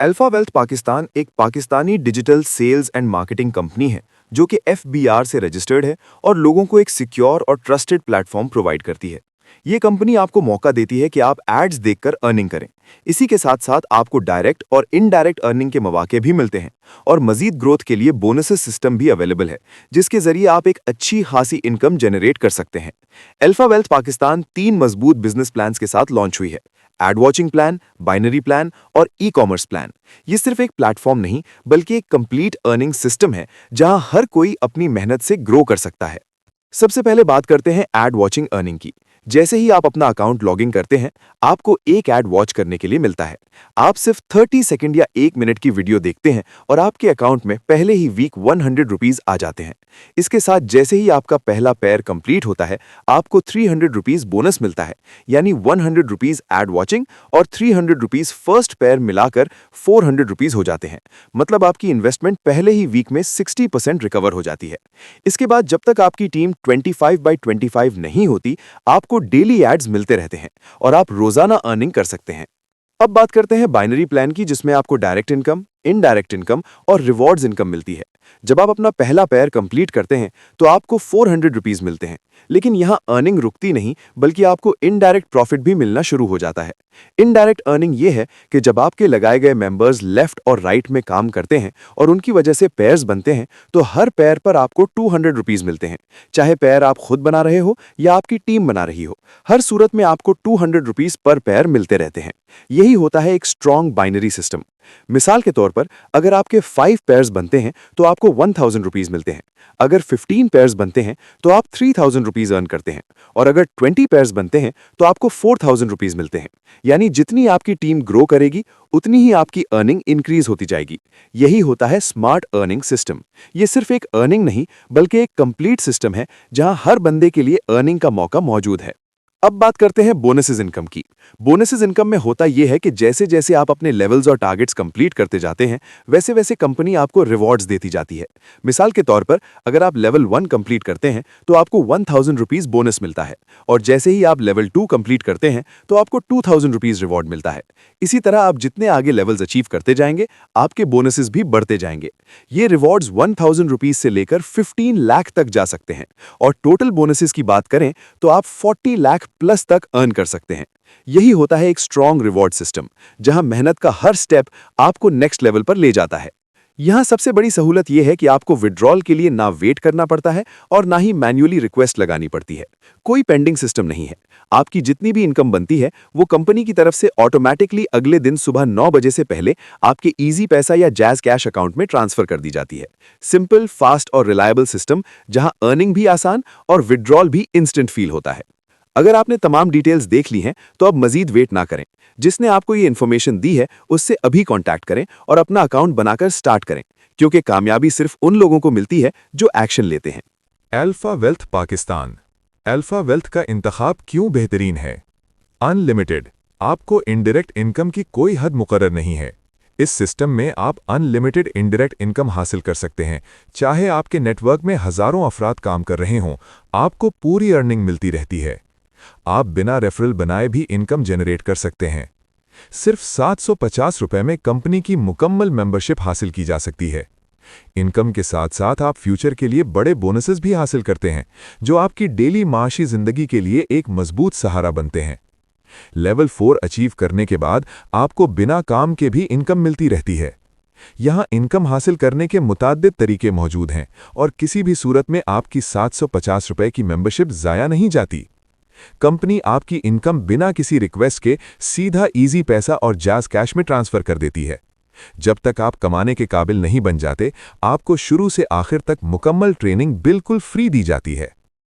Alpha wealth Pakistan एक Pakistani digital sales and marketing company है जो कि एफबीआर से रजिस्टर्ड है और लोगों को एक सिक्योर और ट्रस्टेड प्लेटफॉर्म प्रोवाइड करती है। ये कंपनी आपको मौका देती है कि आप एड्स देखकर अर्निंग करें। इसी के साथ साथ आपको डायरेक्ट और इनडायरेक्ट अर्निंग के मौके भी मिलते हैं और मजीद ग्रोथ के लिए बोनसेस सिस्टम भी अवेलेबल है, जिसके जरिए आप एक अच्छी खासी इनकम जनरेट कर सकते हैं। अल्फा वेल्थ पाकिस्तान 3 मजबूत बिजनेस प्लान्स के साथ लॉन्च हुई है: ad watching plan, binary plan और ई कॉमर्स प्लान। ये सिर्फ एक प्लेटफॉर्म नहीं बल्कि एक कंप्लीट अर्निंग सिस्टम है जहां हर कोई अपनी मेहनत से ग्रो कर सकता है। सबसे पहले बात करते हैं एड वॉचिंग अर्निंग की। जैसे ही आप अपना अकाउंट लॉगिन करते हैं, आपको एक एड वॉच करने के लिए मिलता है। आप सिर्फ 30 सेकंड या 1 मिनट की वीडियो देखते हैं और आपके अकाउंट में पहले ही वीक 100 रुपीज आ जाते हैं। इसके साथ जैसे ही आपका पहला पेयर कंप्लीट होता है, आपको 300 रुपीज बोनस मिलता है, यानी 100 रुपीज एड वॉचिंग और 300 रुपीज फर्स्ट पेयर मिलाकर 400 रुपीज हो जाते हैं। मतलब आपकी इन्वेस्टमेंट पहले ही वीक में 60% रिकवर हो जाती है। इसके बाद जब तक आपकी टीम 25/25 नहीं होती, आपको डेली एड्स मिलते रहते हैं और आप रोजाना अर्निंग कर सकते हैं। अब बात करते हैं बाइनरी प्लान की, जिसमें आपको डायरेक्ट इनकम, इनडायरेक्ट इनकम और रिवॉर्ड्स इनकम मिलती है। जब आप अपना पहला पेयर कंप्लीट करते हैं तो आपको 400 रुपीज मिलते हैं। लेकिन यहाँ अर्निंग रुकती नहीं, बल्कि आपको इनडायरेक्ट प्रॉफिट भी मिलना शुरू हो जाता है। इनडायरेक्ट अर्निंग ये है कि जब आपके लगाए गए मेंबर्स लेफ्ट और राइट में काम करते हैं और उनकी वजह से पेयर्स बनते हैं, तो हर पेयर पर आपको 200 रुपीज मिलते हैं। चाहे पेयर आप खुद बना रहे हो या आपकी टीम बना रही हो, हर सूरत में आपको 200 रुपीज पर पेयर मिलते रहते हैं। यही होता है एक स्ट्रॉन्ग बाइनरी सिस्टम। मिसाल के तौर पर, अगर आपके 5 पेयर्स बनते हैं तो आपको 1000 रुपीज मिलते हैं। अगर 15 पेयर्स बनते हैं तो आप 3000 रुपीज अर्न करते हैं और अगर 20 पेयर्स बनते हैं तो आपको 4000 रुपीज मिलते हैं। यानी जितनी आपकी टीम ग्रो करेगी, उतनी ही आपकी अर्निंग इंक्रीज होती जाएगी। यही होता है स्मार्ट अर्निंग सिस्टम। ये सिर्फ एक अर्निंग नहीं बल्कि एक कंप्लीट सिस्टम है जहां हर बंदे के लिए अर्निंग का मौका मौजूद है। अब बात करते हैं बोनसेस इनकम की। बोनसेस इनकम में होता यह है कि जैसे जैसे आप अपने लेवल्स और टारगेट्स कंप्लीट करते जाते हैं, वैसे वैसे कंपनी आपको रिवॉर्ड्स देती जाती है। मिसाल के तौर पर, अगर आप लेवल 1 कंप्लीट करते हैं तो आपको 1000 रुपीज बोनस मिलता है और जैसे ही आप लेवल 2 कंप्लीट करते हैं तो आपको 2000 रुपीज रिवॉर्ड मिलता है। इसी तरह आप जितने आगे लेवल्स अचीव करते जाएंगे, आपके बोनसेस भी बढ़ते जाएंगे। ये रिवॉर्ड्स 1000 रुपीज से लेकर 15 लाख तक जा सकते हैं और टोटल बोनसेस की बात करें तो आप 40 लाख प्लस तक अर्न कर सकते हैं। यही होता है एक स्ट्रॉन्ग रिवॉर्ड सिस्टम, जहां मेहनत का हर स्टेप आपको नेक्स्ट लेवल पर ले जाता है। यहां सबसे बड़ी सहूलत यह है कि आपको विड्रॉल के लिए ना वेट करना पड़ता है और ना ही मैन्युअली रिक्वेस्ट लगानी पड़ती है। कोई पेंडिंग सिस्टम नहीं है। आपकी जितनी भी इनकम बनती है, वो कंपनी की तरफ से ऑटोमेटिकली अगले दिन सुबह 9 बजे से पहले आपके इजी पैसा या जैज कैश अकाउंट में ट्रांसफर कर दी जाती है। सिंपल, फास्ट और रिलायबल सिस्टम, जहां अर्निंग भी आसान और विड्रॉल भी इंस्टेंट फील होता है। अगर आपने तमाम डिटेल्स देख ली हैं तो अब मजीद वेट ना करें। जिसने आपको ये इन्फॉर्मेशन दी है, उससे अभी कांटेक्ट करें और अपना अकाउंट बनाकर स्टार्ट करें, क्योंकि कामयाबी सिर्फ उन लोगों को मिलती है जो एक्शन लेते हैं। Alpha wealth Pakistan. Alpha wealth का इंतखाब क्यों बेहतरीन है? अनलिमिटेड। आपको इनडायरेक्ट इनकम की कोई हद मुकर्रर नहीं है। इस सिस्टम में आप अनलिमिटेड इनडायरेक्ट इनकम हासिल कर सकते हैं। चाहे आपके नेटवर्क में हजारों अफराद काम कर रहे हों, आपको पूरी अर्निंग मिलती रहती है। आप बिना रेफरल बनाए भी इनकम जनरेट कर सकते हैं। सिर्फ 750 रुपए में कंपनी की मुकम्मल मेंबरशिप हासिल की जा सकती है। इनकम के साथ साथ आप फ्यूचर के लिए बड़े बोनसेस भी हासिल करते हैं, जो आपकी डेली माशी जिंदगी के लिए एक मजबूत सहारा बनते हैं। लेवल 4 अचीव करने के बाद आपको बिना काम के भी इनकम मिलती रहती है। यहां इनकम हासिल करने के मुताद्दिद तरीके मौजूद हैं और किसी भी सूरत में आपकी 750 रुपए की मेंबरशिप जाया नहीं जाती। कंपनी आपकी इनकम बिना किसी रिक्वेस्ट के सीधा इजी पैसा और जैज कैश में ट्रांसफर कर देती है। जब तक आप कमाने के काबिल नहीं बन जाते, आपको शुरू से आखिर तक मुकम्मल ट्रेनिंग बिल्कुल फ्री दी जाती है।